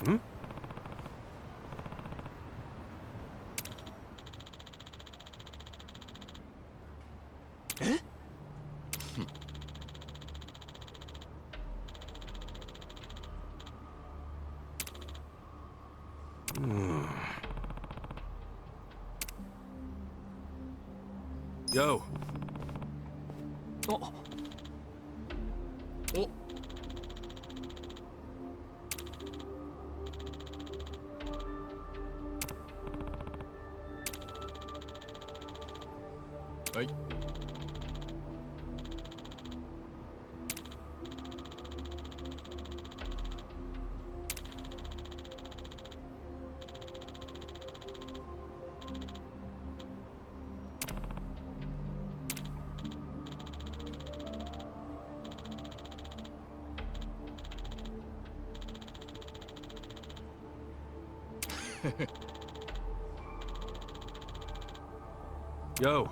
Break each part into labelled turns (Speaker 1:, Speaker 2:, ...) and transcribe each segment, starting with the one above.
Speaker 1: Hmm?
Speaker 2: Eh?
Speaker 1: Yo.
Speaker 2: Oh. Oh.
Speaker 1: Hey. Yo.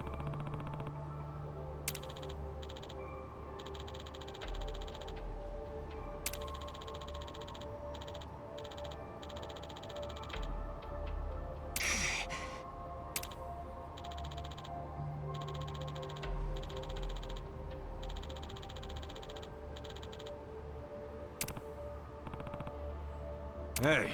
Speaker 1: Hey.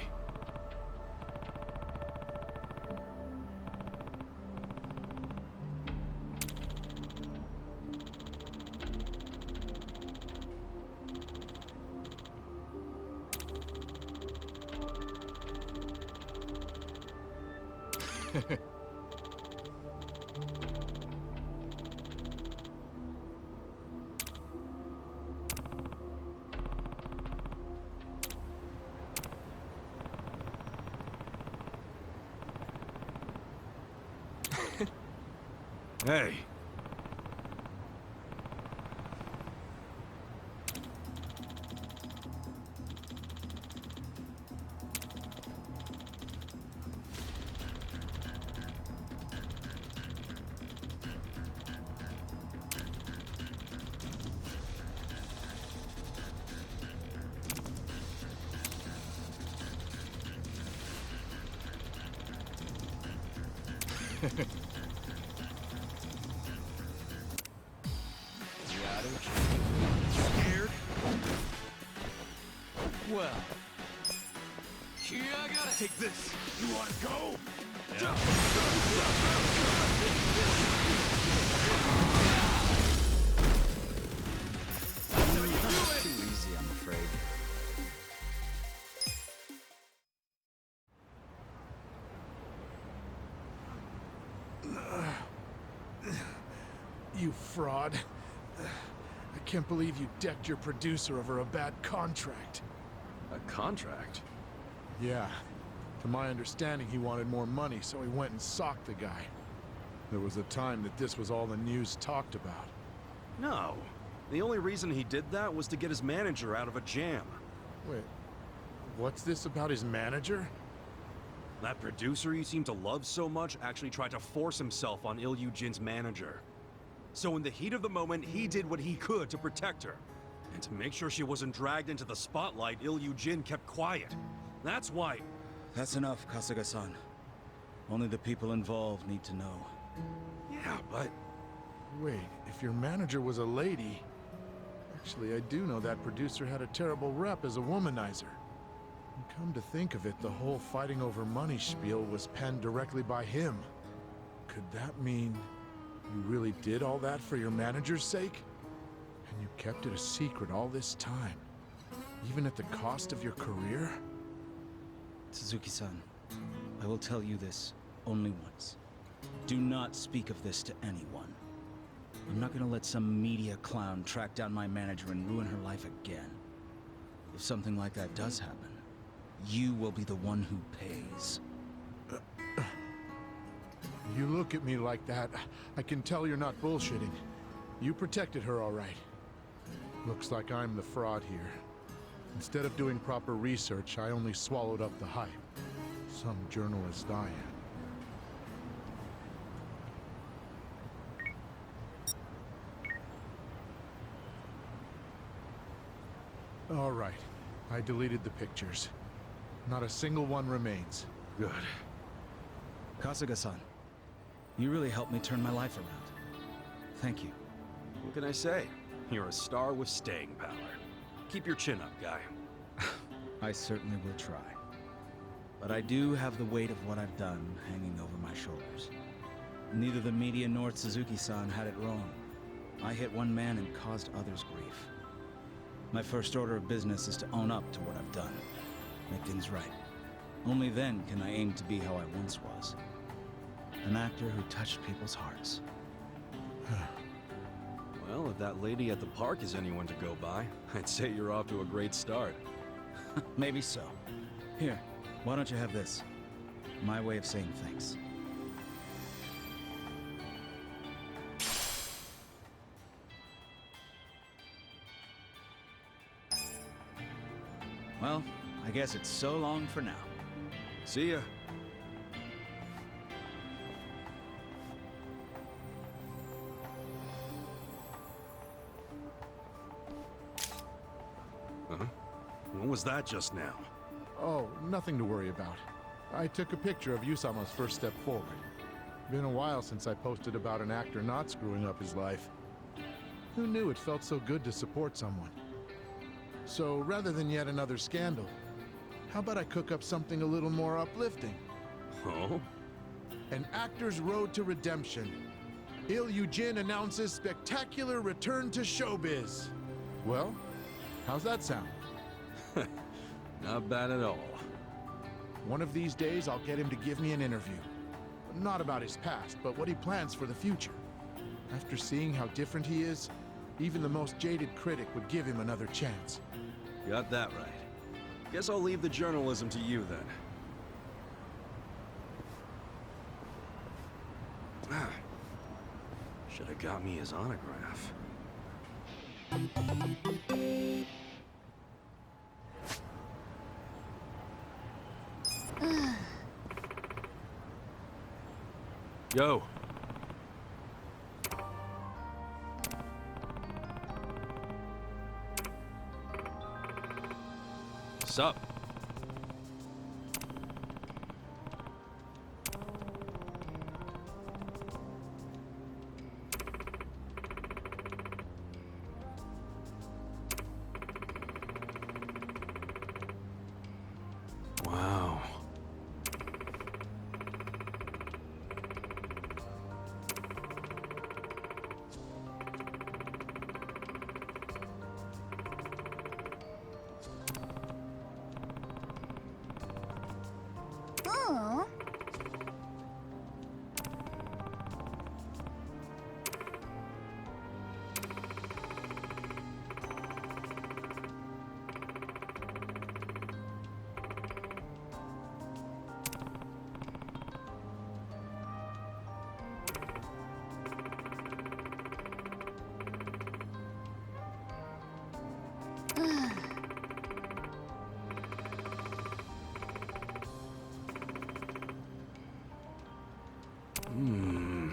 Speaker 1: Hey.
Speaker 2: Scared? Well. Here I gotta take this. You wanna go? Yeah.
Speaker 3: Too easy, I'm afraid.
Speaker 4: You fraud. I can't believe you decked your producer over a bad contract.
Speaker 1: A contract?
Speaker 4: Yeah. To my understanding, he wanted more money, so he went and socked the guy. There was a time that this was all the news talked about.
Speaker 1: No. The only reason he did that was to get his manager out of a jam.
Speaker 4: Wait, what's this about his manager?
Speaker 1: That producer you seem to love so much actually tried to force himself on Il-Yu-Jin's manager. So in the heat of the moment, he did what he could to protect her. And to make sure she wasn't dragged into the spotlight, Il-Yu-Jin kept quiet. That's why...
Speaker 3: That's enough, Kasuga-san. Only the people involved need to know.
Speaker 1: Yeah, but...
Speaker 4: Wait, if your manager was a lady... Actually, I do know that producer had a terrible rep as a womanizer. And come to think of it, the whole fighting over money spiel was penned directly by him. Could that mean you really did all that for your manager's sake? And you kept it a secret all this time? Even at the cost of your career?
Speaker 3: Suzuki-san, I will tell you this only once. Do not speak of this to anyone. I'm not gonna let some media clown track down my manager and ruin her life again. If something like that does happen, you will be the one who pays.
Speaker 4: You look at me like that, I can tell you're not bullshitting. You protected her all right. Looks like I'm the fraud here. Instead of doing proper research, I only swallowed up the hype. Some journalist I am. All right. I deleted the pictures. Not a single one remains.
Speaker 1: Good.
Speaker 3: Kasuga-san, you really helped me turn my life around. Thank you.
Speaker 1: What can I say? You're a star with staying power. Keep your chin up, guy.
Speaker 3: I certainly will try. But I do have the weight of what I've done hanging over my shoulders. Neither the media nor Suzuki-san had it wrong. I hit one man and caused others grief. My first order of business is to own up to what I've done. Make things right. Only then can I aim to be how I once was. An actor who touched people's hearts.
Speaker 1: Well, if that lady at the park is anyone to go by, I'd say you're off to a great start.
Speaker 3: Maybe so. Here, why don't you have this? My way of saying thanks. Well, I guess it's so long for now.
Speaker 1: See ya. Huh? What was that just now?
Speaker 4: Oh, nothing to worry about. I took a picture of Yusama's first step forward. Been a while since I posted about an actor not screwing up his life. Who knew it felt so good to support someone? So rather than yet another scandal, how about I cook up something a little more uplifting?
Speaker 1: Oh?
Speaker 4: An actor's road to redemption. Jin announces spectacular return to showbiz. Well, how's that sound?
Speaker 1: Not bad at all.
Speaker 4: One of these days, I'll get him to give me an interview. Not about his past, but what he plans for the future. After seeing how different he is, even the most jaded critic would give him another chance.
Speaker 1: Got that right. Guess I'll leave the journalism to you then. Should have got me his autograph. Yo. Sup? Wow.
Speaker 5: Oh.
Speaker 1: Hmm.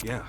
Speaker 1: Yeah.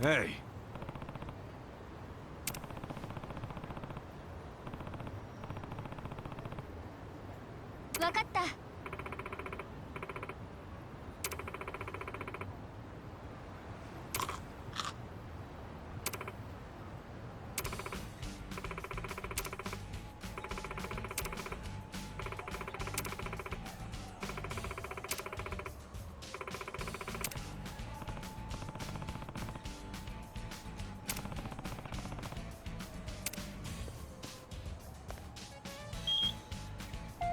Speaker 1: Hey.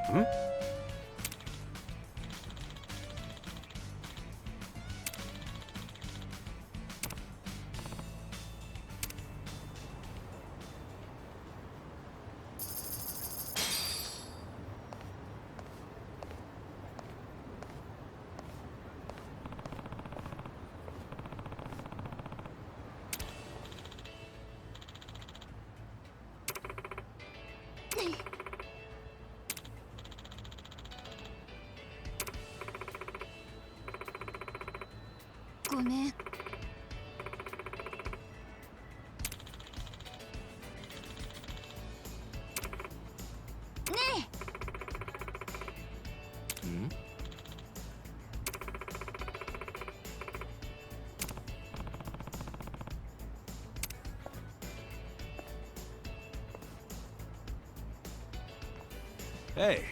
Speaker 1: Hmm? Hey.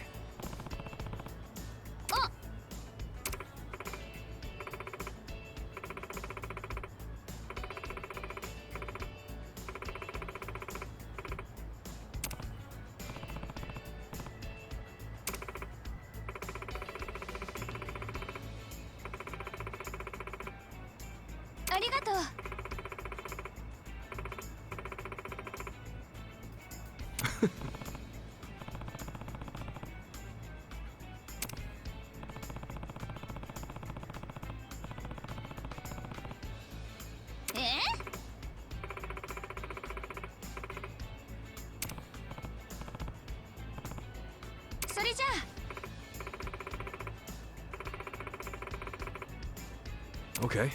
Speaker 1: Okay.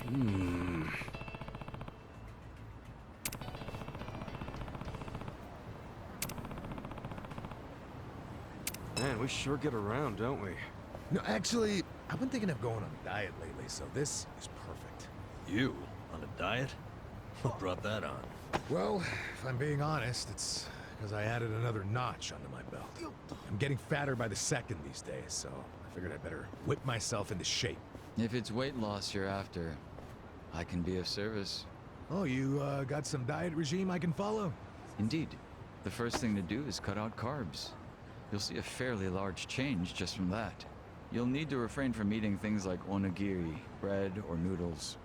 Speaker 1: Hmm. Man, we sure get around, don't we?
Speaker 2: No, actually, I've been thinking of going on a diet lately, so this is perfect.
Speaker 5: You? On a diet? What brought that on?
Speaker 2: Well, if I'm being honest, it's because I added another notch under my belt. I'm getting fatter by the second these days, so I figured I'd better whip myself into shape.
Speaker 6: If it's weight loss you're after, I can be of service.
Speaker 2: Oh, you got some diet regime I can follow?
Speaker 6: Indeed. The first thing to do is cut out carbs. You'll see a fairly large change just from that. You'll need to refrain from eating things like onigiri, bread, or noodles.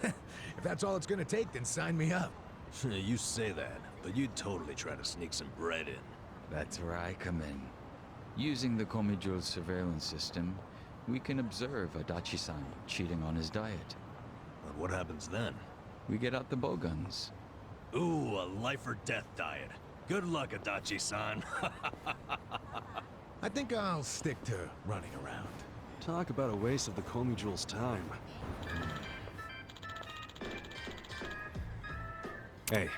Speaker 2: If that's all it's gonna take, then sign me up.
Speaker 5: You say that, but you'd totally try to sneak some bread in.
Speaker 6: That's where I come in. Using the Komijul's surveillance system, we can observe Adachi-san cheating on his diet.
Speaker 5: But what happens then?
Speaker 6: We get out the bowguns.
Speaker 5: Ooh, a life or death diet. Good luck, Adachi-san.
Speaker 2: I think I'll stick to running around.
Speaker 1: Talk about a waste of the Komijul's time. Hey.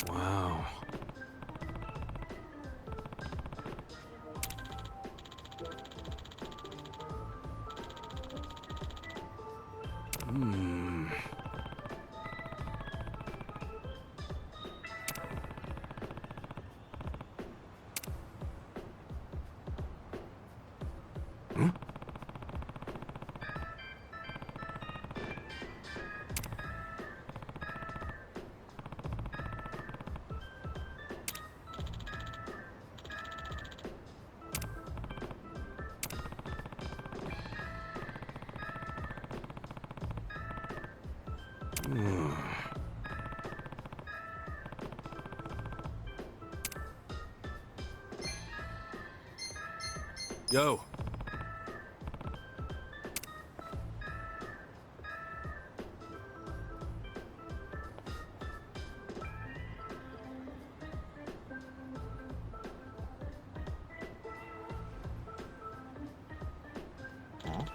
Speaker 1: Wow. Hmm. Hmm? Yo.
Speaker 7: Huh?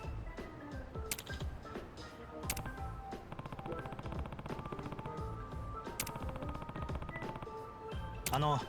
Speaker 7: あの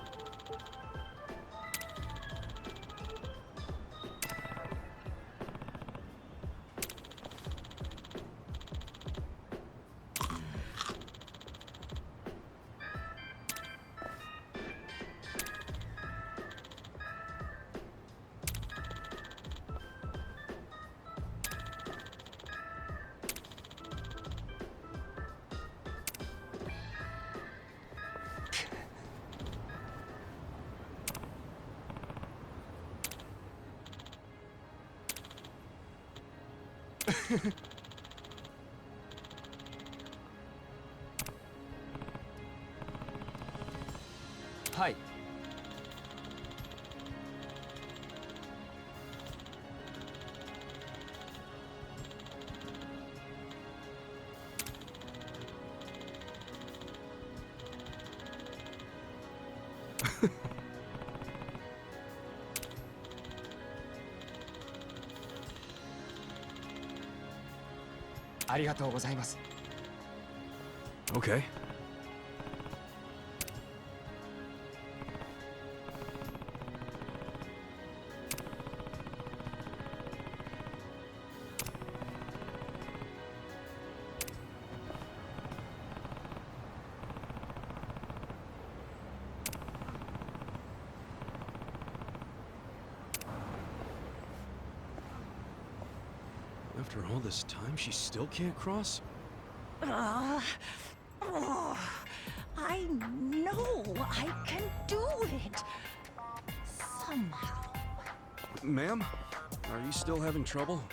Speaker 8: はい。ありがとうございます。
Speaker 1: Okay. After all this time, she still can't cross?
Speaker 9: I know I can do it. Somehow.
Speaker 1: Ma'am? Are you still having trouble?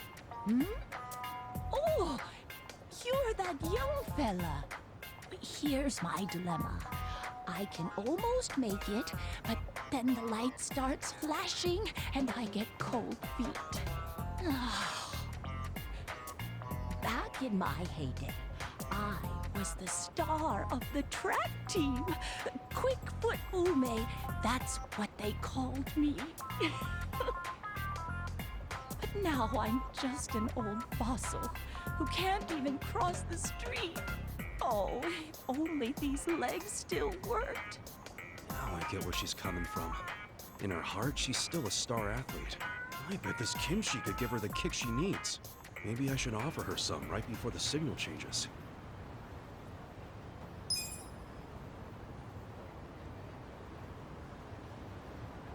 Speaker 9: Oh, you're that young fella. Here's my dilemma. I can almost make it, but then the light starts flashing and I get cold feet. Back in my heyday, I was the star of the track team. Quick Foot Ume, that's what they called me. But now I'm just an old fossil who can't even cross the street. Oh, if only these legs still worked.
Speaker 1: Now I get where she's coming from. In her heart, she's still a star athlete. I bet this kimchi could give her the kick she needs. Maybe I should offer her some right before the signal changes.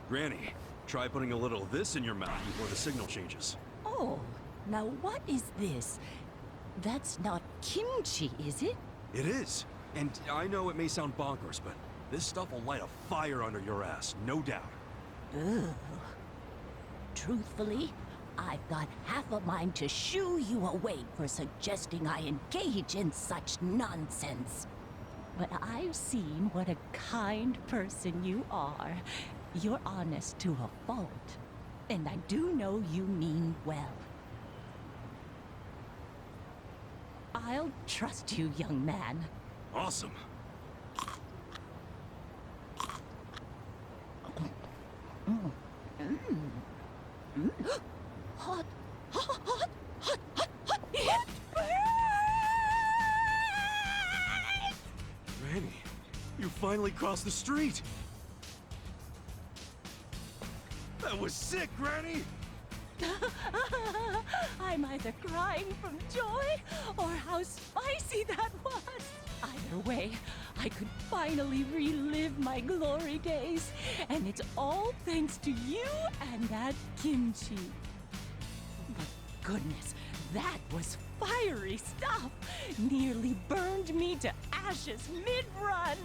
Speaker 1: Granny, try putting a little of this in your mouth before the signal changes.
Speaker 9: Oh, now what is this? That's not kimchi, is it?
Speaker 1: It is. And I know it may sound bonkers, but this stuff will light a fire under your ass, no doubt.
Speaker 9: Ugh. Truthfully, I've got half a mind to shoo you away for suggesting I engage in such nonsense. But I've seen what a kind person you are. You're honest to a fault. And I do know you mean well. I'll trust you, young man.
Speaker 1: Awesome.
Speaker 9: Hot, hot, hot, hot, hot, hot. It burns!
Speaker 1: Granny, you finally crossed the street. That was sick, Granny!
Speaker 9: I'm either crying from joy or how spicy that was. Either way, I could finally relive my glory days. And it's all thanks to you and that kimchi. But goodness, that was fiery stuff. Nearly burned me to ashes mid-run.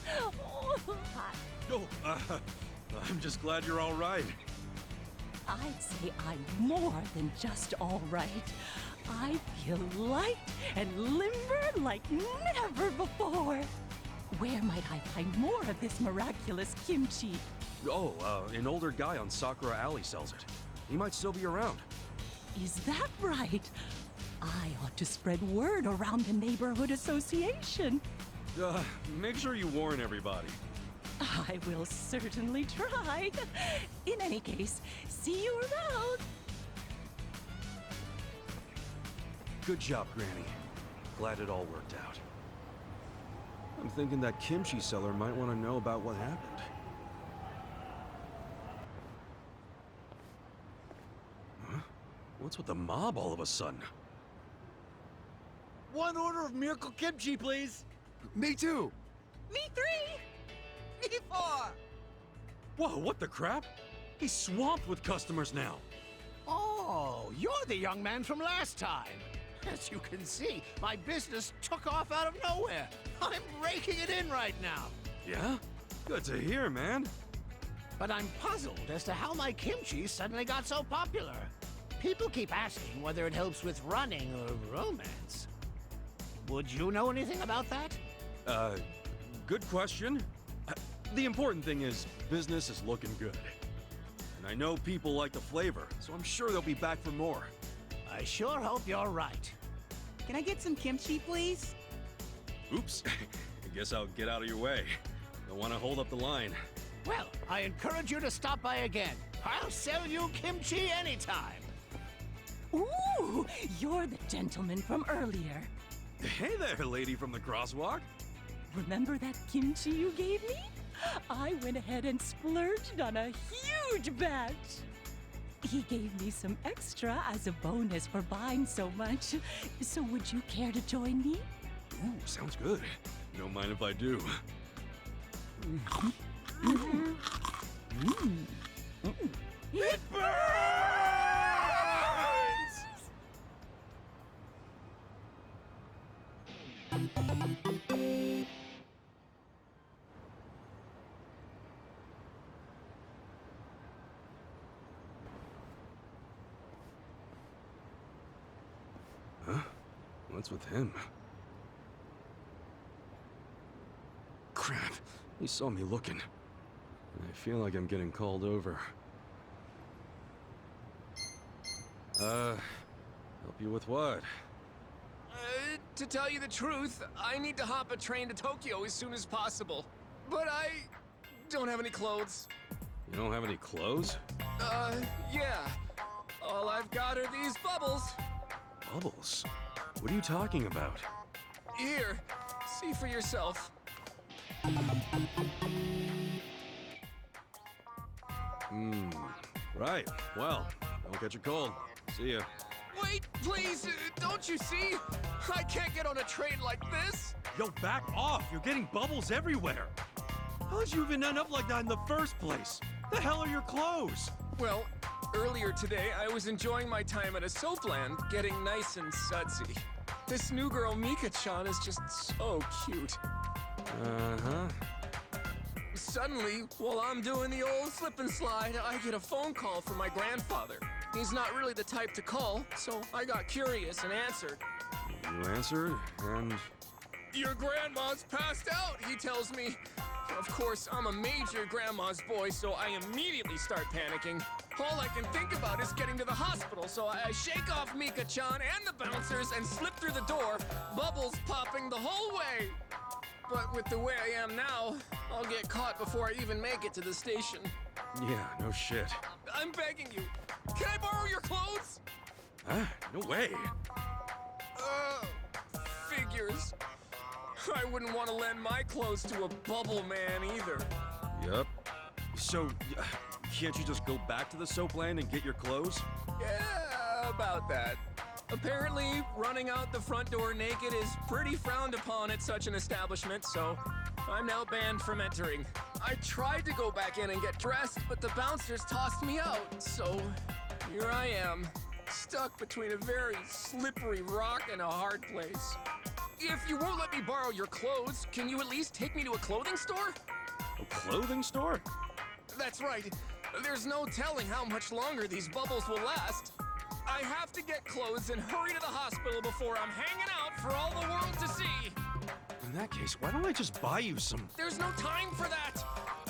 Speaker 9: Oh, hot.
Speaker 1: Oh, I'm just glad you're all right.
Speaker 9: I'd say I'm more than just all right. I feel light and limber like never before. Where might I find more of this miraculous kimchi?
Speaker 1: Oh, an older guy on Sakura Alley sells it. He might still be around.
Speaker 9: Is that right? I ought to spread word around the neighborhood association.
Speaker 1: Make sure you warn everybody.
Speaker 9: I will certainly try. In any case, see you around.
Speaker 1: Good job, Granny. Glad it all worked out. I'm thinking that kimchi seller might want to know about what happened. Huh? What's with the mob all of a sudden?
Speaker 7: One order of miracle kimchi, please.
Speaker 2: Me too.
Speaker 7: Me 3. Me 4.
Speaker 1: Whoa, what the crap? He's swamped with customers now.
Speaker 7: Oh, you're the young man from last time. As you can see, my business took off out of nowhere. I'm raking it in right now.
Speaker 1: Yeah? Good to hear, man.
Speaker 7: But I'm puzzled as to how my kimchi suddenly got so popular. People keep asking whether it helps with running or romance. Would you know anything about that?
Speaker 1: Good question. The important thing is, business is looking good. And I know people like the flavor, so I'm sure they'll be back for more.
Speaker 7: I sure hope you're right.
Speaker 10: Can I get some kimchi, please?
Speaker 1: Oops. I guess I'll get out of your way. Don't want to hold up the line.
Speaker 7: Well, I encourage you to stop by again. I'll sell you kimchi anytime.
Speaker 9: Ooh, you're the gentleman from earlier.
Speaker 1: Hey there, lady from the crosswalk.
Speaker 9: Remember that kimchi you gave me? I went ahead and splurged on a huge batch. He gave me some extra as a bonus for buying so much. So would you care to join me?
Speaker 1: Ooh, sounds good. Don't mind if I do.
Speaker 7: It burns!
Speaker 1: Huh? What's with him? Crap. He saw me looking. I feel like I'm getting called over. Help you with what?
Speaker 11: To tell you the truth, I need to hop a train to Tokyo as soon as possible. But I don't have any clothes.
Speaker 1: You don't have any clothes?
Speaker 11: Yeah. All I've got are these bubbles.
Speaker 1: Bubbles? What are you talking about?
Speaker 11: Here, see for yourself.
Speaker 1: Right. Well, don't catch a cold. See ya.
Speaker 11: Wait, please, don't you see? I can't get on a train like this.
Speaker 1: Yo, back off! You're getting bubbles everywhere! How did you even end up like that in the first place? The hell are your clothes?
Speaker 11: Well, earlier today, I was enjoying my time at a soapland, getting nice and sudsy. This new girl, Mika-chan, is just so cute.
Speaker 1: Uh-huh.
Speaker 11: Suddenly, while I'm doing the old slip and slide, I get a phone call from my grandfather. He's not really the type to call, so I got curious and answered.
Speaker 1: You answered, and...
Speaker 11: Your grandma's passed out, he tells me. Of course, I'm a major grandma's boy, so I immediately start panicking. All I can think about is getting to the hospital, so I shake off Mika-chan and the bouncers and slip through the door, bubbles popping the whole way. But with the way I am now, I'll get caught before I even make it to the station.
Speaker 1: Yeah, no shit.
Speaker 11: I'm begging you. Can I borrow your clothes?
Speaker 1: Huh? No way.
Speaker 11: Figures. I wouldn't want to lend my clothes to a bubble man either.
Speaker 1: Yep. So, can't you just go back to the soapland and get your clothes?
Speaker 11: Yeah, about that. Apparently, running out the front door naked is pretty frowned upon at such an establishment, so I'm now banned from entering. I tried to go back in and get dressed, but the bouncers tossed me out, so here I am, stuck between a very slippery rock and a hard place. If you won't let me borrow your clothes, can you at least take me to a clothing store?
Speaker 1: A clothing store?
Speaker 11: That's right. There's no telling how much longer these bubbles will last. I have to get clothes and hurry to the hospital before I'm hanging out for all the world to see.
Speaker 1: In that case, why don't I just buy you some?
Speaker 11: There's no time for that.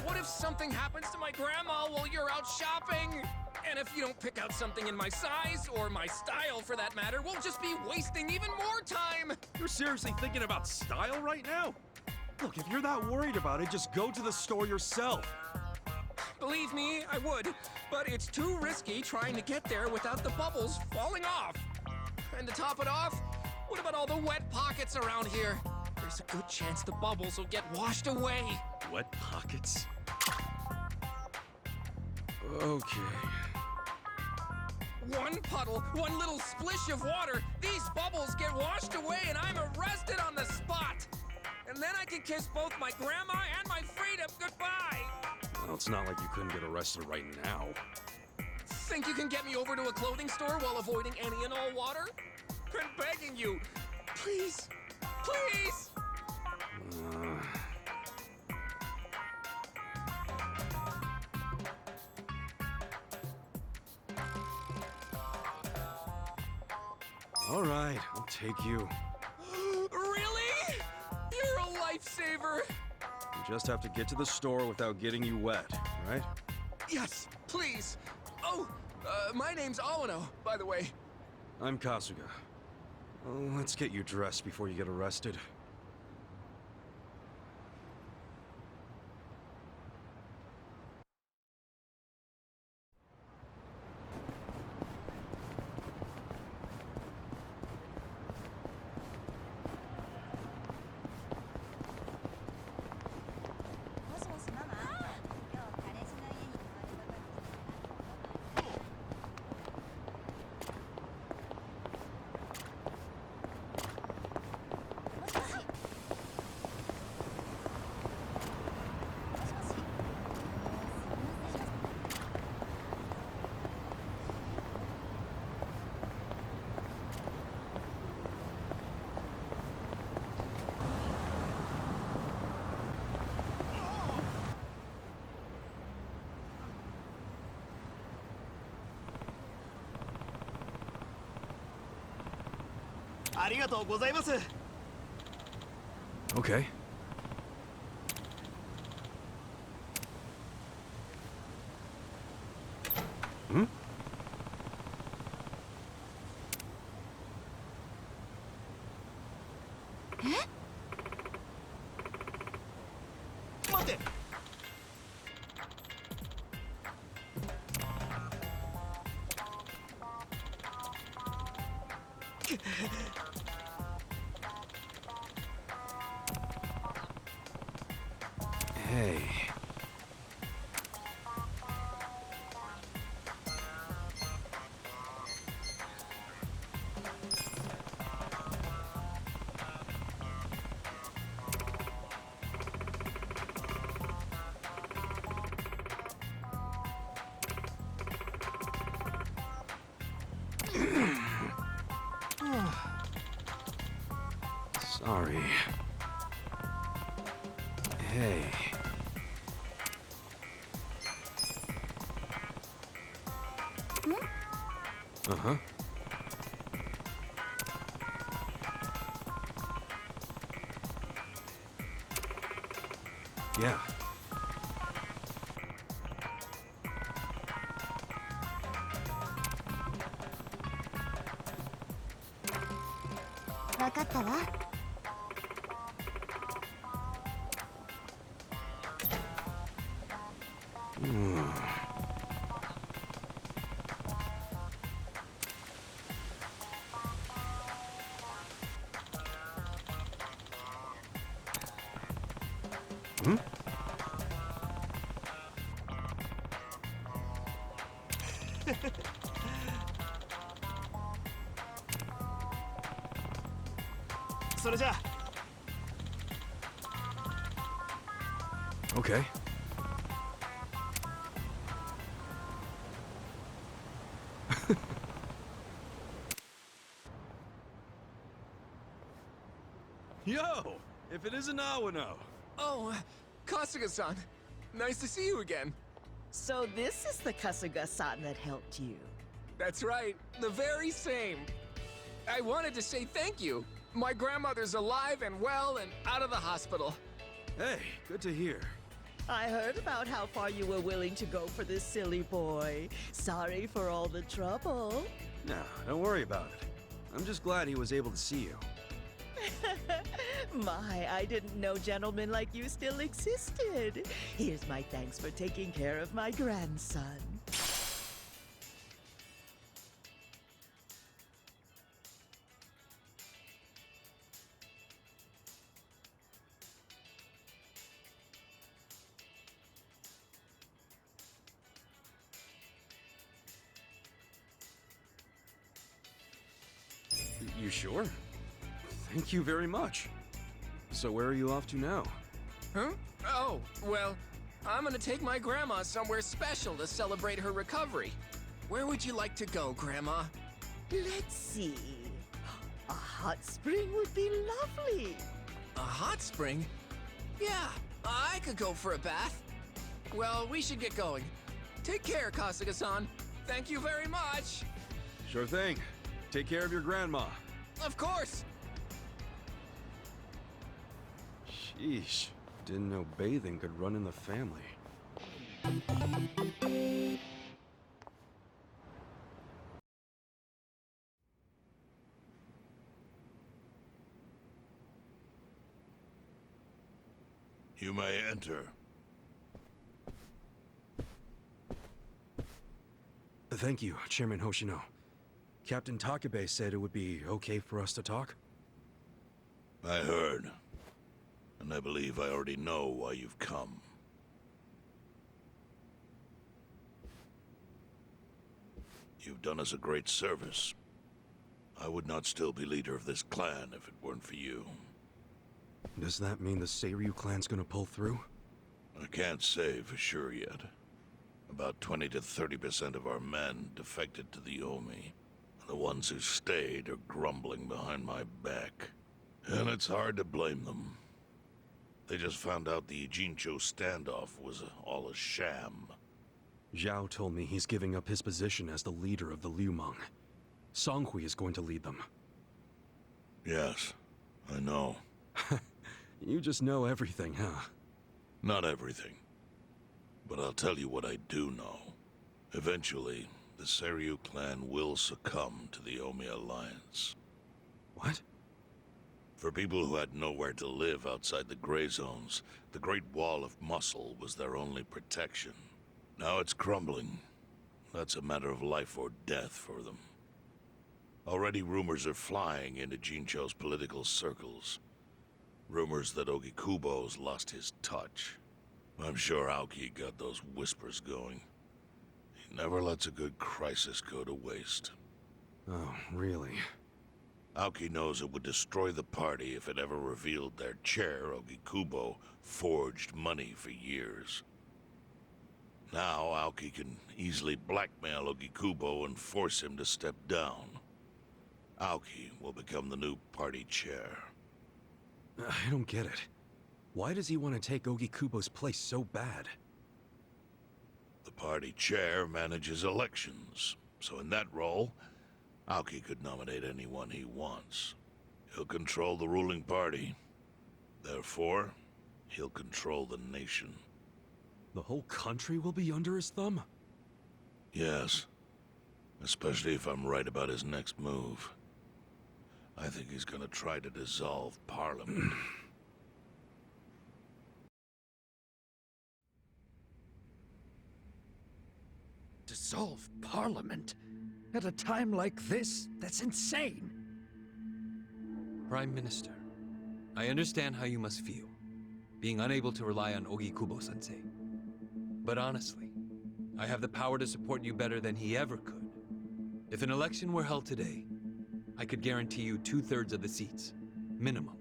Speaker 11: What if something happens to my grandma while you're out shopping? And if you don't pick out something in my size, or my style for that matter, we'll just be wasting even more time.
Speaker 1: You're seriously thinking about style right now? Look, if you're that worried about it, just go to the store yourself.
Speaker 11: Believe me, I would, but it's too risky trying to get there without the bubbles falling off. And to top it off, what about all the wet pockets around here? There's a good chance the bubbles will get washed away.
Speaker 1: Wet pockets? Okay.
Speaker 11: One puddle, one little splish of water, these bubbles get washed away and I'm arrested on the spot. And then I can kiss both my grandma and my freedom goodbye.
Speaker 1: Well, it's not like you couldn't get arrested right now.
Speaker 11: Think you can get me over to a clothing store while avoiding any and all water? I'm begging you. Please. Please!
Speaker 1: All right, I'll take you.
Speaker 11: Really? You're a lifesaver.
Speaker 1: You just have to get to the store without getting you wet, right?
Speaker 11: Yes, please. Oh, my name's Awano, by the way.
Speaker 1: I'm Kasuga. Let's get you dressed before you get arrested. Okay. Hmm? Hey. Sorry. Hey. Uh-huh. Yeah. Hmm? Okay. Yo! If it isn't Awano!
Speaker 11: Oh, Kasuga-san. Nice to see you again.
Speaker 12: So this is the Kasuga-san that helped you.
Speaker 11: That's right, the very same. I wanted to say thank you. My grandmother's alive and well and out of the hospital.
Speaker 1: Hey, good to hear.
Speaker 12: I heard about how far you were willing to go for this silly boy. Sorry for all the trouble.
Speaker 1: No, don't worry about it. I'm just glad he was able to see you.
Speaker 12: My, I didn't know gentlemen like you still existed. Here's my thanks for taking care of my grandson.
Speaker 1: You sure? Thank you very much. So where are you off to now?
Speaker 11: Huh? Oh, well, I'm gonna take my grandma somewhere special to celebrate her recovery. Where would you like to go, Grandma?
Speaker 12: Let's see. A hot spring would be lovely.
Speaker 11: A hot spring? Yeah, I could go for a bath. Well, we should get going. Take care, Kasuga-san. Thank you very much.
Speaker 1: Sure thing. Take care of your grandma.
Speaker 11: Of course.
Speaker 1: Sheesh. Didn't know bathing could run in the family.
Speaker 13: You may enter.
Speaker 1: Thank you, Chairman Hoshino. Captain Takabe said it would be okay for us to talk?
Speaker 13: I heard. And I believe I already know why you've come. You've done us a great service. I would not still be leader of this clan if it weren't for you.
Speaker 1: Does that mean the Seiryu clan's gonna pull through?
Speaker 13: I can't say for sure yet. About 20 to 30% of our men defected to the Omi. The ones who stayed are grumbling behind my back. And it's hard to blame them. They just found out the Ijincho standoff was all a sham.
Speaker 1: Zhao told me he's giving up his position as the leader of the Liumang. Songhui is going to lead them.
Speaker 13: Yes, I know.
Speaker 1: You just know everything, huh?
Speaker 13: Not everything. But I'll tell you what I do know. Eventually, the Seiryu clan will succumb to the Omi Alliance.
Speaker 1: What?
Speaker 13: For people who had nowhere to live outside the gray zones, the Great Wall of Muscle was their only protection. Now it's crumbling. That's a matter of life or death for them. Already rumors are flying into Jincho's political circles. Rumors that Ogikubo's lost his touch. I'm sure Aoki got those whispers going. He never lets a good crisis go to waste.
Speaker 1: Oh, really?
Speaker 13: Aoki knows it would destroy the party if it ever revealed their chair, Ogikubo, forged money for years. Now, Aoki can easily blackmail Ogikubo and force him to step down. Aoki will become the new party chair.
Speaker 1: I don't get it. Why does he want to take Ogikubo's place so bad?
Speaker 13: The party chair manages elections, so in that role, Aoki could nominate anyone he wants. He'll control the ruling party. Therefore, he'll control the nation.
Speaker 1: The whole country will be under his thumb?
Speaker 13: Yes. Especially if I'm right about his next move. I think he's gonna try to dissolve Parliament.
Speaker 14: Dissolve Parliament? At a time like this? That's insane!
Speaker 15: Prime Minister, I understand how you must feel, being unable to rely on Ogikubo-sensei. But honestly, I have the power to support you better than he ever could. If an election were held today, I could guarantee you 2/3 of the seats, minimum.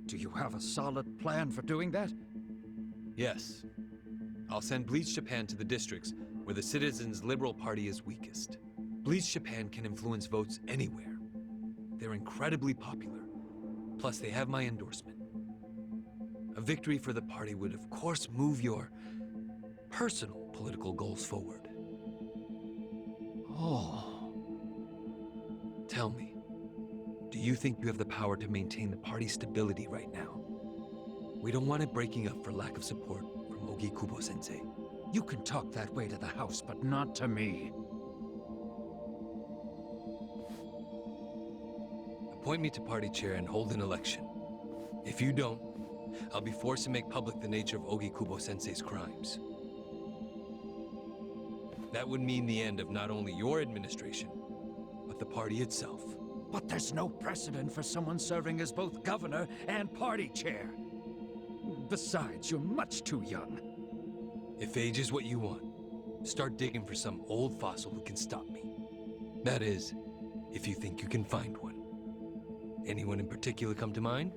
Speaker 14: Do you have a solid plan for doing that?
Speaker 15: Yes. I'll send Bleach Japan to the districts where the Citizens' Liberal Party is weakest. Bleach Japan can influence votes anywhere. They're incredibly popular. Plus, they have my endorsement. A victory for the party would, of course, move your personal political goals forward.
Speaker 14: Oh,
Speaker 15: Tell me, do you think you have the power to maintain the party's stability right now? We don't want it breaking up for lack of support from Ogi Kubo-sensei.
Speaker 14: You can talk that way to the house, but not to me.
Speaker 15: Appoint me to party chair and hold an election. If you don't, I'll be forced to make public the nature of Ogi Kubo-sensei's crimes. That would mean the end of not only your administration, but the party itself.
Speaker 14: But there's no precedent for someone serving as both governor and party chair. Besides, you're much too young.
Speaker 15: If age is what you want, start digging for some old fossil who can stop me. That is, if you think you can find one. Anyone in particular come to mind?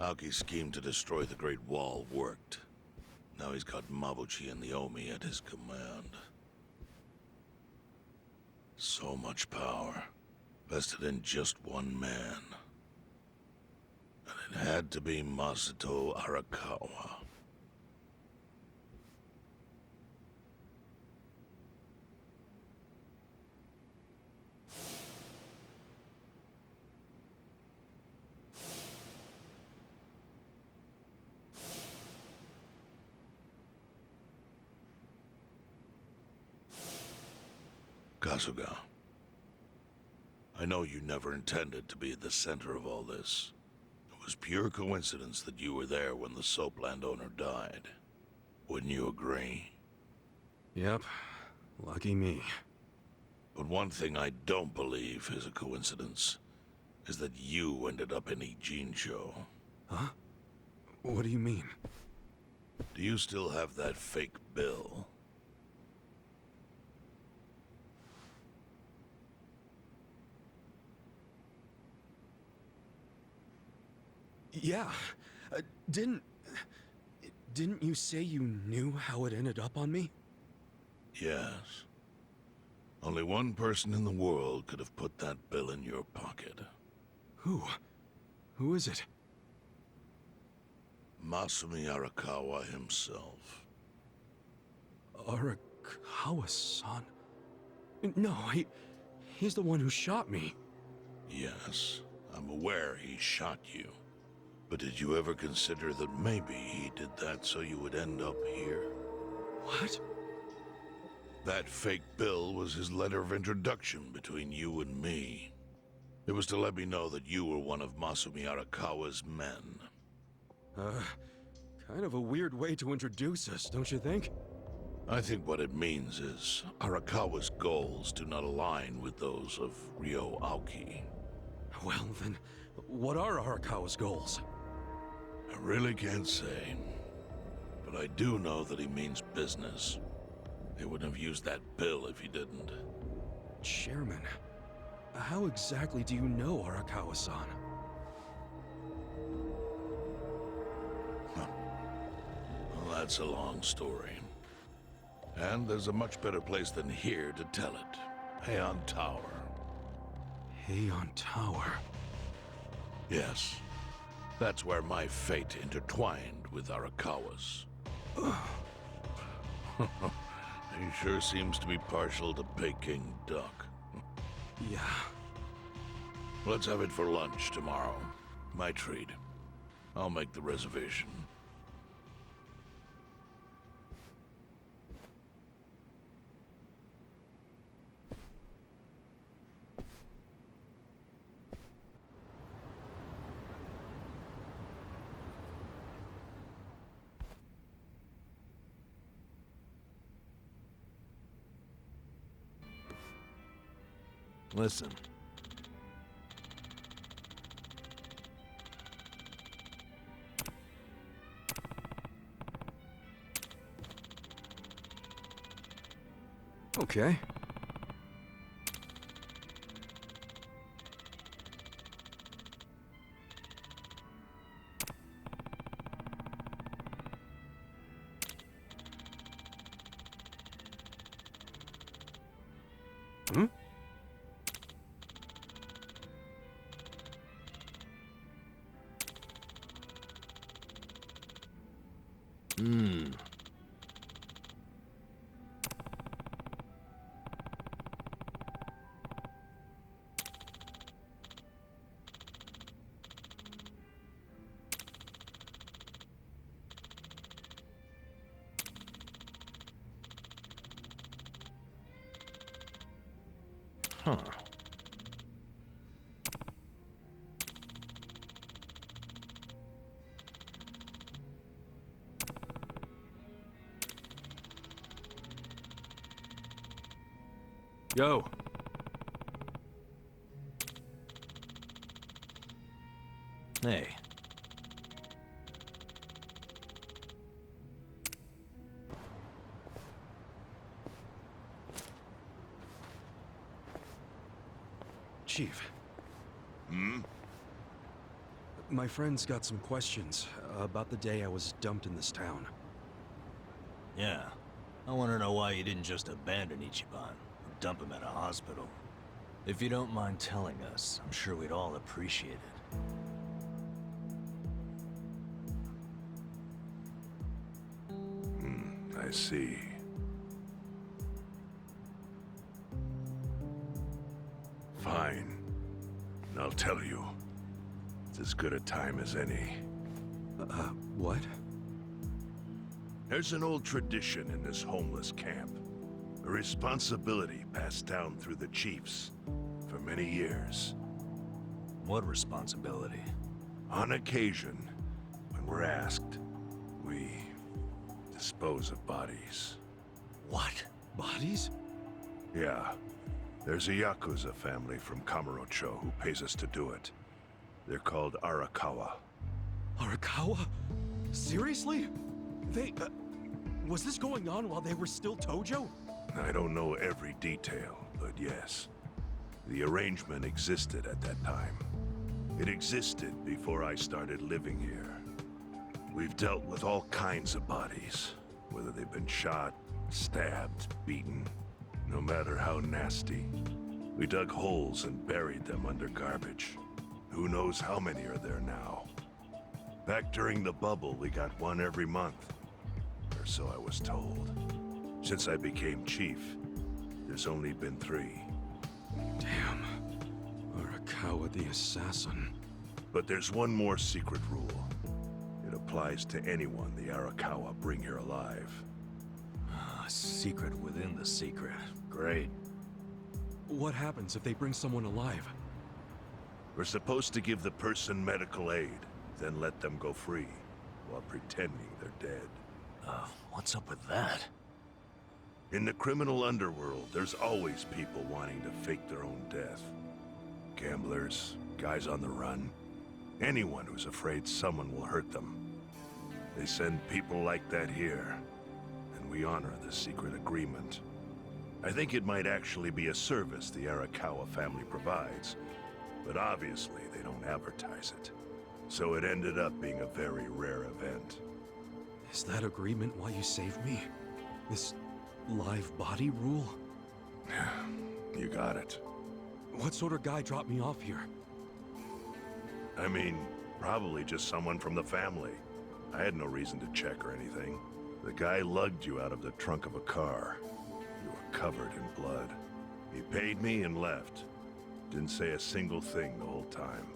Speaker 13: Aoki's scheme to destroy the Great Wall worked. Now he's got Mabuchi and the Omi at his command. So much power, vested in just one man. And it had to be Masato Arakawa. Kasuga, I know you never intended to be at the center of all this. It was pure coincidence that you were there when the soap landowner died. Wouldn't you agree?
Speaker 1: Yep. Lucky me.
Speaker 13: But one thing I don't believe is a coincidence, is that you ended up in Ijincho.
Speaker 1: Huh? What do you mean?
Speaker 13: Do you still have that fake bill?
Speaker 1: Yeah. Didn't you say you knew how it ended up on me?
Speaker 13: Yes. Only one person in the world could have put that bill in your pocket.
Speaker 1: Who? Who is it?
Speaker 13: Masumi Arakawa himself.
Speaker 1: Arakawa-san? No, he's the one who shot me.
Speaker 13: Yes, I'm aware he shot you. But did you ever consider that maybe he did that so you would end up here?
Speaker 1: What?
Speaker 13: That fake bill was his letter of introduction between you and me. It was to let me know that you were one of Masumi Arakawa's men.
Speaker 1: Kind of a weird way to introduce us, don't you think?
Speaker 13: I think what it means is Arakawa's goals do not align with those of Ryo Aoki.
Speaker 1: Well, then, what are Arakawa's goals?
Speaker 13: I really can't say. But I do know that he means business. He wouldn't have used that bill if he didn't.
Speaker 1: Chairman, how exactly do you know Arakawa-san?
Speaker 13: Well, that's a long story. And there's a much better place than here to tell it. Heian Tower.
Speaker 1: Heian Tower?
Speaker 13: Yes. That's where my fate intertwined with Arakawa's. He sure seems to be partial to Peking duck.
Speaker 1: Yeah.
Speaker 13: Let's have it for lunch tomorrow. My treat. I'll make the reservation. Listen.
Speaker 1: Okay.
Speaker 13: Huh.
Speaker 1: Yo.
Speaker 5: Hey.
Speaker 1: Chief.
Speaker 13: Hmm?
Speaker 1: My friend's got some questions about the day I was dumped in this town.
Speaker 5: Yeah. I want to know why you didn't just abandon Ichiban or dump him at a hospital. If you don't mind telling us, I'm sure we'd all appreciate it.
Speaker 13: I see. Fine. I'll tell you. It's as good a time as any.
Speaker 1: What?
Speaker 13: There's an old tradition in this homeless camp. A responsibility passed down through the chiefs for many years.
Speaker 5: What responsibility?
Speaker 13: On occasion, when we're asked, we dispose of bodies.
Speaker 5: What?
Speaker 1: Bodies?
Speaker 13: Yeah. There's a Yakuza family from Kamurocho who pays us to do it. They're called Arakawa.
Speaker 1: Arakawa? Seriously? They, was this going on while they were still Tojo?
Speaker 13: I don't know every detail, but yes. The arrangement existed at that time. It existed before I started living here. We've dealt with all kinds of bodies, whether they've been shot, stabbed, beaten, no matter how nasty. We dug holes and buried them under garbage. Who knows how many are there now? Back during the bubble, we got one every month. Or so I was told. Since I became chief, there's only been 3.
Speaker 1: Damn. Arakawa the assassin.
Speaker 13: But there's one more secret rule. It applies to anyone the Arakawa bring here alive.
Speaker 5: A secret within the secret. Great.
Speaker 1: What happens if they bring someone alive?
Speaker 13: We're supposed to give the person medical aid, then let them go free, while pretending they're dead.
Speaker 5: What's up with that?
Speaker 13: In the criminal underworld, there's always people wanting to fake their own death. Gamblers, guys on the run, anyone who's afraid someone will hurt them. They send people like that here, and we honor the secret agreement. I think it might actually be a service the Arakawa family provides, but obviously they don't advertise it. So it ended up being a very rare event.
Speaker 1: Is that agreement why you saved me? This live body rule?
Speaker 13: You got it.
Speaker 1: What sort of guy dropped me off here?
Speaker 13: I mean, probably just someone from the family. I had no reason to check or anything. The guy lugged you out of the trunk of a car. You were covered in blood. He paid me and left. Didn't say a single thing the whole time.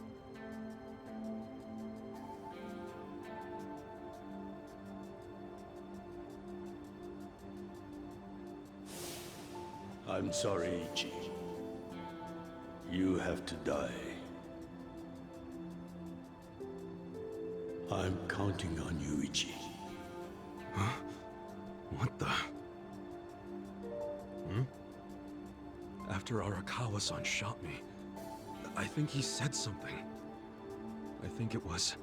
Speaker 16: I'm sorry, Ichi. You have to die. I'm counting on you, Ichi.
Speaker 1: Huh? What the? After Arakawa-san shot me, I think he said something. I think it was,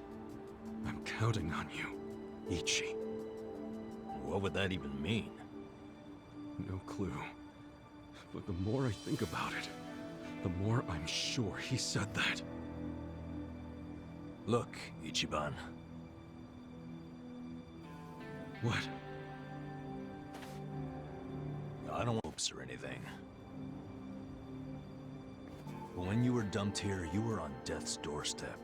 Speaker 1: I'm counting on you, Ichi.
Speaker 5: What would that even mean?
Speaker 1: No clue. But the more I think about it, the more I'm sure he said that.
Speaker 5: Look, Ichiban.
Speaker 1: What?
Speaker 5: I don't want hopes or anything. But when you were dumped here, you were on death's doorstep.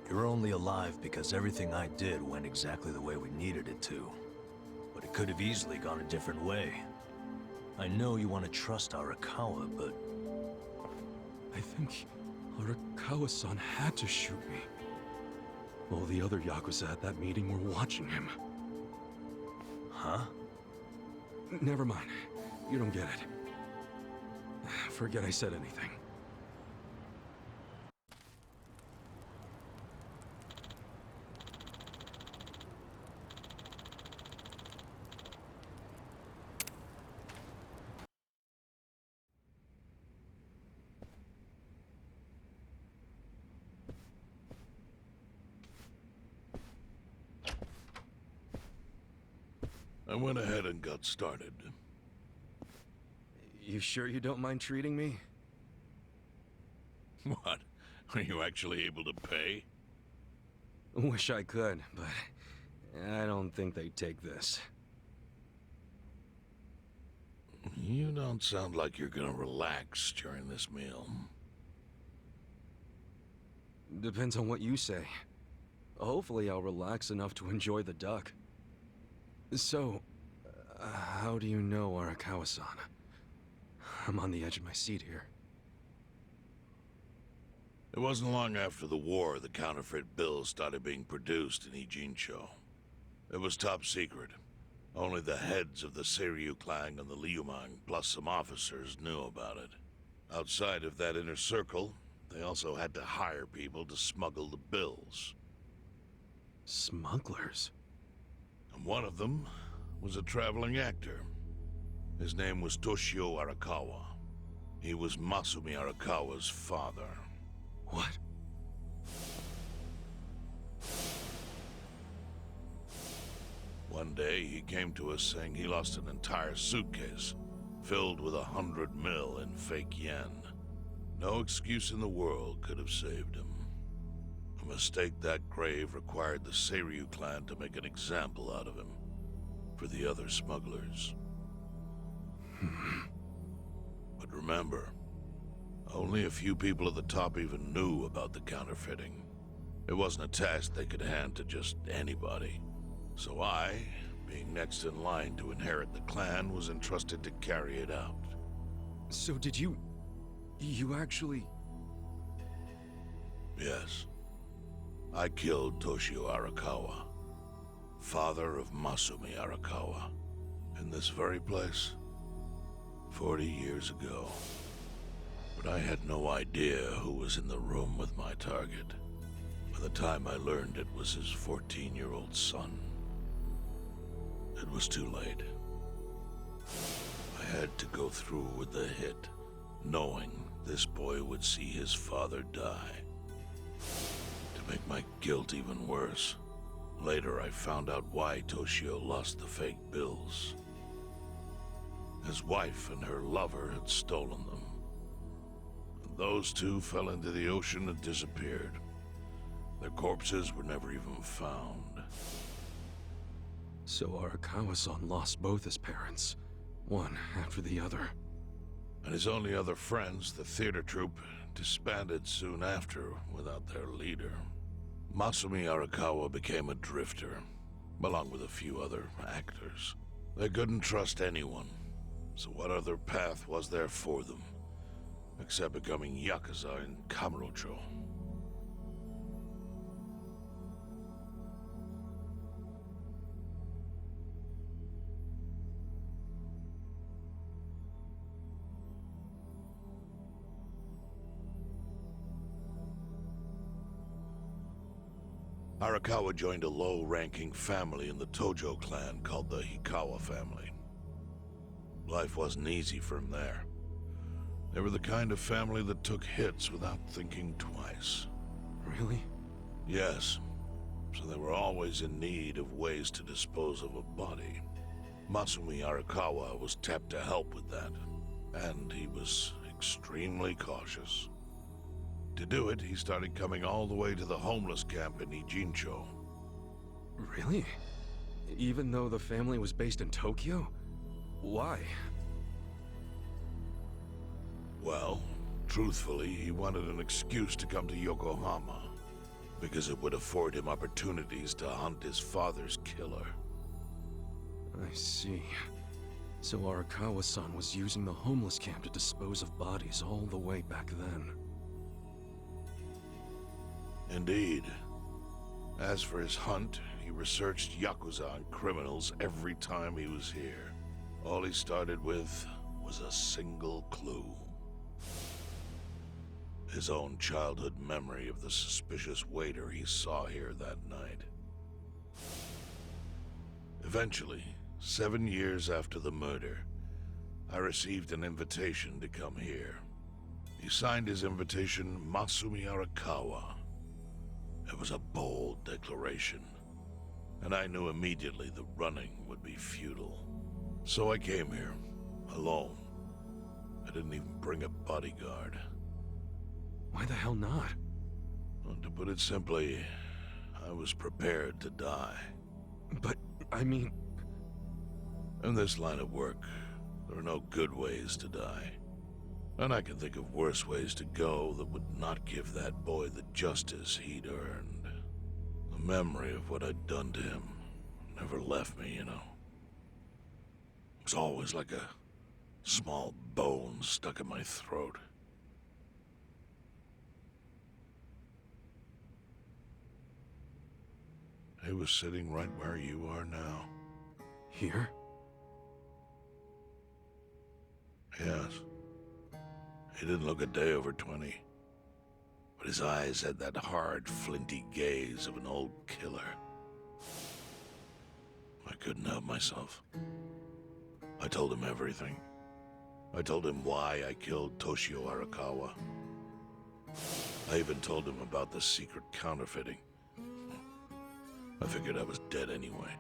Speaker 5: You were only alive because everything I did went exactly the way we needed it to. But it could have easily gone a different way. I know you want to trust Arakawa, but...
Speaker 1: I think Arakawa-san had to shoot me. All the other Yakuza at that meeting were watching him.
Speaker 5: Huh?
Speaker 1: Never mind. You don't get it. Forget I said anything.
Speaker 13: I went ahead and got started.
Speaker 1: You sure you don't mind treating me?
Speaker 13: What? Are you actually able to pay?
Speaker 1: Wish I could, but I don't think they'd take this.
Speaker 13: You don't sound like you're gonna relax during this meal.
Speaker 1: Depends on what you say. Hopefully I'll relax enough to enjoy the duck. So, how do you know Arakawa-san? I'm on the edge of my seat here.
Speaker 13: It wasn't long after the war the counterfeit bills started being produced in Ijincho. It was top secret. Only the heads of the Seiryu clan and the Liumang, plus some officers, knew about it. Outside of that inner circle, they also had to hire people to smuggle the bills.
Speaker 1: Smugglers?
Speaker 13: And one of them was a traveling actor. His name was Toshio Arakawa. He was Masumi Arakawa's father.
Speaker 1: What?
Speaker 13: One day, he came to us saying he lost an entire suitcase, filled with 100 mil in fake yen. No excuse in the world could have saved him. A mistake that grave required the Seiryu clan to make an example out of him, for the other smugglers. But remember, only a few people at the top even knew about the counterfeiting. It wasn't a task they could hand to just anybody. So I, being next in line to inherit the clan, was entrusted to carry it out.
Speaker 1: So did you actually...
Speaker 13: Yes. I killed Toshio Arakawa, father of Masumi Arakawa, in this very place, 40 years ago. But I had no idea who was in the room with my target. By the time I learned it was his 14-year-old son, it was too late. I had to go through with the hit, knowing this boy would see his father die. To make my guilt even worse, later I found out why Toshio lost the fake bills. His wife and her lover had stolen them. Those two fell into the ocean and disappeared. Their corpses were never even found.
Speaker 1: So Arakawa-san lost both his parents, one after the other.
Speaker 13: And his only other friends, the theater troupe, disbanded soon after without their leader. Masumi Arakawa became a drifter, along with a few other actors. They couldn't trust anyone, so what other path was there for them? Except becoming Yakuza in Kamurocho. Arakawa joined a low-ranking family in the Tojo clan called the Hikawa family. Life wasn't easy for him there. They were the kind of family that took hits without thinking twice.
Speaker 1: Really?
Speaker 13: Yes. So they were always in need of ways to dispose of a body. Masumi Arakawa was tapped to help with that, and he was extremely cautious. To do it, he started coming all the way to the homeless camp in Ijincho.
Speaker 1: Really? Even though the family was based in Tokyo? Why?
Speaker 13: Well, truthfully, he wanted an excuse to come to Yokohama, because it would afford him opportunities to hunt his father's killer.
Speaker 1: I see. So Arakawa-san was using the homeless camp to dispose of bodies all the way back then.
Speaker 13: Indeed. As for his hunt, he researched Yakuza and criminals every time he was here. All he started with was a single clue. His own childhood memory of the suspicious waiter he saw here that night. Eventually, 7 years after the murder, I received an invitation to come here. He signed his invitation Masumi Arakawa. It was a bold declaration, and I knew immediately the running would be futile. So I came here, alone. I didn't even bring a bodyguard.
Speaker 1: Why the hell not?
Speaker 13: Well, to put it simply, I was prepared to die.
Speaker 1: But, I mean...
Speaker 13: In this line of work, there are no good ways to die. And I can think of worse ways to go that would not give that boy the justice he'd earned. The memory of what I'd done to him never left me, you know. It was always like a small bone stuck in my throat. He was sitting right where you are now.
Speaker 1: Here?
Speaker 13: Yes. He didn't look a day over 20. But his eyes had that hard, flinty gaze of an old killer. I couldn't help myself. I told him everything. I told him why I killed Toshio Arakawa. I even told him about the secret counterfeiting. I figured I was dead anyway.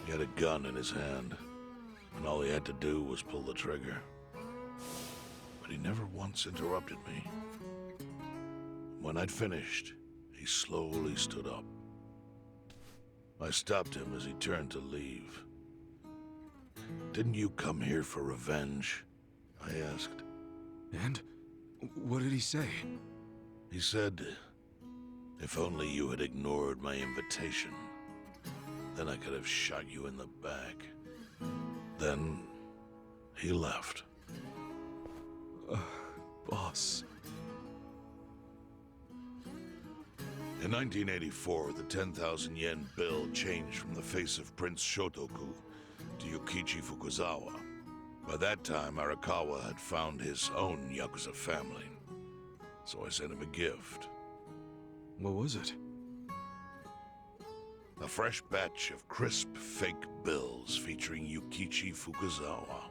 Speaker 13: He had a gun in his hand, and all he had to do was pull the trigger. But he never once interrupted me. When I'd finished, he slowly stood up. I stopped him as he turned to leave. "Didn't you come here for revenge?" I asked.
Speaker 1: And? What did he say?
Speaker 13: He said, "If only you had ignored my invitation, then I could have shot you in the back." Then he left.
Speaker 1: Boss.
Speaker 13: In 1984, the 10,000 yen bill changed from the face of Prince Shotoku to Yukichi Fukuzawa. By that time, Arakawa had found his own Yakuza family, so I sent him a gift.
Speaker 1: What was it?
Speaker 13: A fresh batch of crisp, fake bills featuring Yukichi Fukuzawa.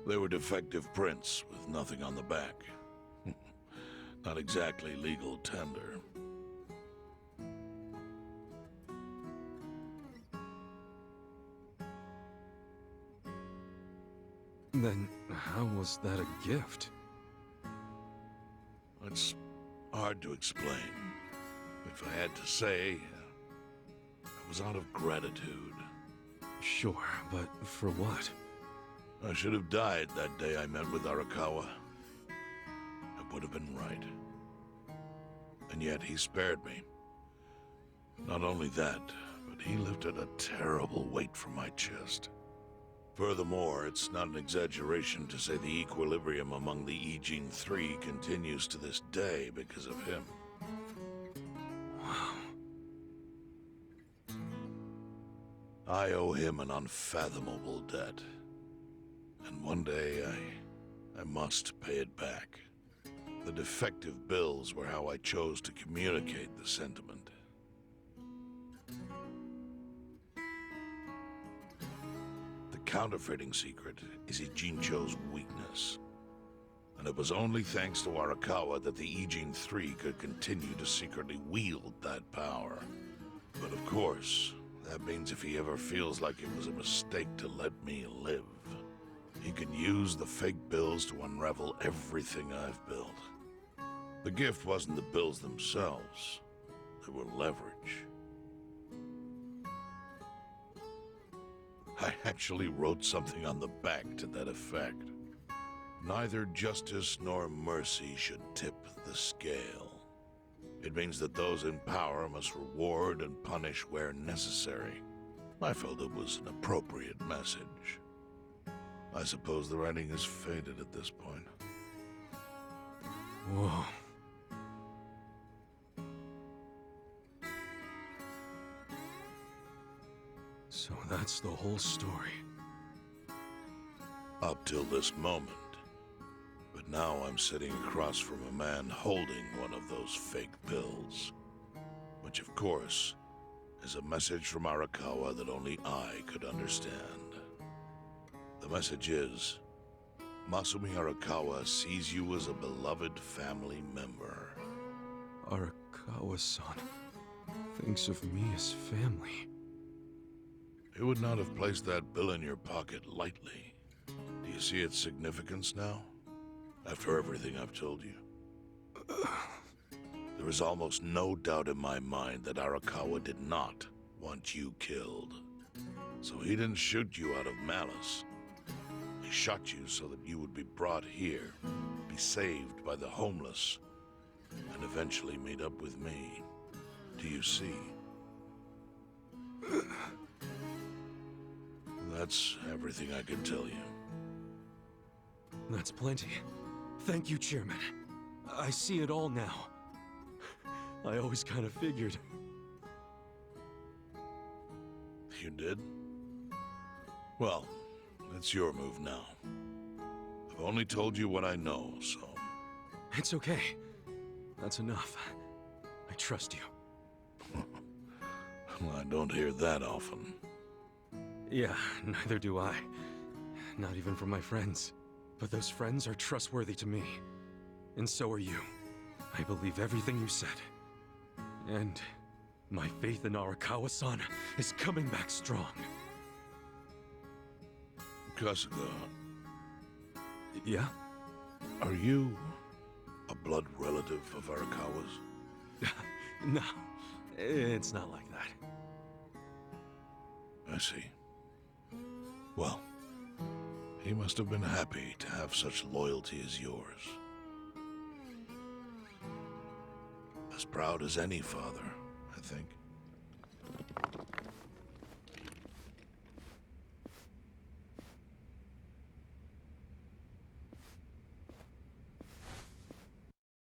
Speaker 13: They were defective prints with nothing on the back. Not exactly legal tender.
Speaker 1: Then how was that a gift?
Speaker 13: It's hard to explain. If I had to say, it was out of gratitude.
Speaker 1: Sure, but for what?
Speaker 13: I should have died that day I met with Arakawa. It would have been right. And yet he spared me. Not only that, but he lifted a terrible weight from my chest. Furthermore, it's not an exaggeration to say the equilibrium among the Ijin Three continues to this day because of him.
Speaker 1: Wow.
Speaker 13: I owe him an unfathomable debt. And one day, I must pay it back. The defective bills were how I chose to communicate the sentiment. The counterfeiting secret is Ijincho's weakness. And it was only thanks to Arakawa that the Ijin Three could continue to secretly wield that power. But of course, that means if he ever feels like it was a mistake to let me live, he can use the fake bills to unravel everything I've built. The gift wasn't the bills themselves. They were leverage. I actually wrote something on the back to that effect. Neither justice nor mercy should tip the scale. It means that those in power must reward and punish where necessary. I felt it was an appropriate message. I suppose the writing is faded at this point.
Speaker 1: Whoa. So that's the whole story.
Speaker 13: Up till this moment. But Now I'm sitting across from a man holding one of those fake pills. Which, of course, is a message from Arakawa that only I could understand. The message is, Masumi Arakawa sees you as a beloved family member.
Speaker 1: Arakawa-san thinks of me as family.
Speaker 13: He would not have placed that bill in your pocket lightly. Do you see its significance now? After everything I've told you? There is almost no doubt in my mind that Arakawa did not want you killed. So he didn't shoot you out of malice. He shot you so that you would be brought here, be saved by the homeless, and eventually meet up with me. Do you see? That's everything I can tell you.
Speaker 1: That's plenty. Thank you, Chairman. I see it all now. I always kind of figured.
Speaker 13: You did? Well, it's your move now. I've only told you what I know, so...
Speaker 1: It's okay. That's enough. I trust you.
Speaker 13: Well, I don't hear that often.
Speaker 1: Yeah, neither do I. Not even from my friends. But those friends are trustworthy to me. And so are you. I believe everything you said. And my faith in Arakawa-san is coming back strong.
Speaker 13: Kasuga.
Speaker 1: Yeah?
Speaker 13: Are you a blood relative of Arakawa's?
Speaker 1: No, it's not like that.
Speaker 13: I see. Well, he must have been happy to have such loyalty as yours. As proud as any father, I think.